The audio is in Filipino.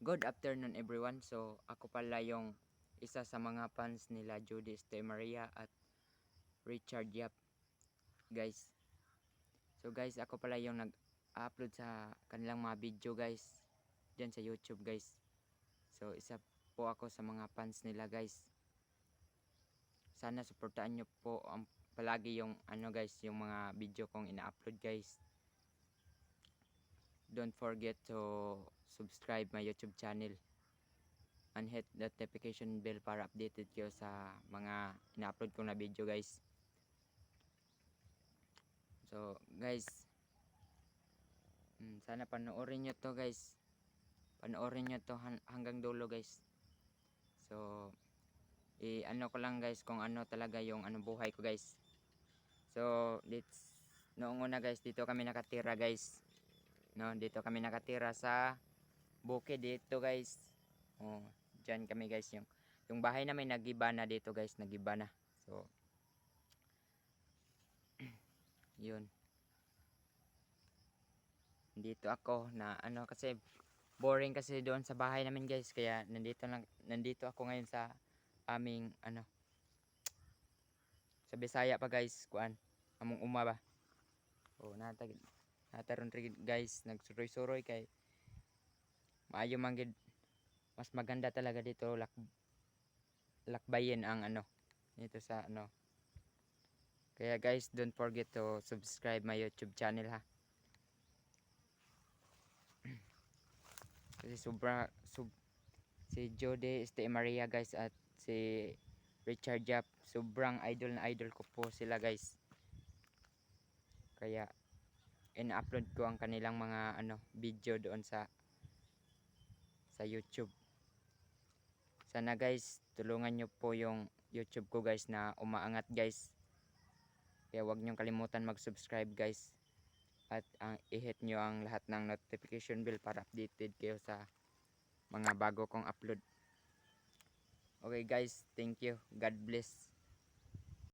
Good afternoon everyone. So ako pala yung isa sa mga fans nila Judy Ste Maria at Richard Yap, guys. So guys, ako pala yung nag-upload sa kanilang mga video, guys, diyan sa YouTube, guys. So isa po ako sa mga fans nila, guys. Sana suportahan nyo po palagi yung guys, yung mga video kong ina-upload, guys. Don't forget to subscribe my YouTube channel and hit the notification bell para updated kayo sa mga ina-upload ko na video, guys. So guys, sana panoorin nyo to, guys. Panoorin nyo to hanggang dulo, guys. So ano ko lang, guys, kung ano talaga yung buhay ko, guys. So noong una, guys, dito kami nakatira, guys. No, dito kami nakatira sa bukid dito, guys. Oh, diyan kami, guys, yung bahay namin nagiba na dito, guys, nagiba na. So yun. Dito ako na kasi boring kasi doon sa bahay namin, guys, kaya nandito ako ngayon sa aming sa Bisaya pa, guys, kuan among uma ba. Oh, nataron rin, guys, nagsuroy-suroy kay maayo man gid, mas maganda talaga dito lakbayin ang dito sa kaya, guys, don't forget to subscribe my YouTube channel, ha. Kasi si Jode Ste Maria, guys, at si Richard Yap, sobrang idol na idol ko po sila, guys. Kaya in-upload ko ang kanilang mga video doon sa YouTube. Sana, guys, tulungan nyo po yung YouTube ko, guys, na umaangat, guys. Kaya huwag nyo kalimutan mag-subscribe, guys. At i-hit nyo ang lahat ng notification bell para updated kayo sa mga bago kong upload. Okay, guys, thank you. God bless.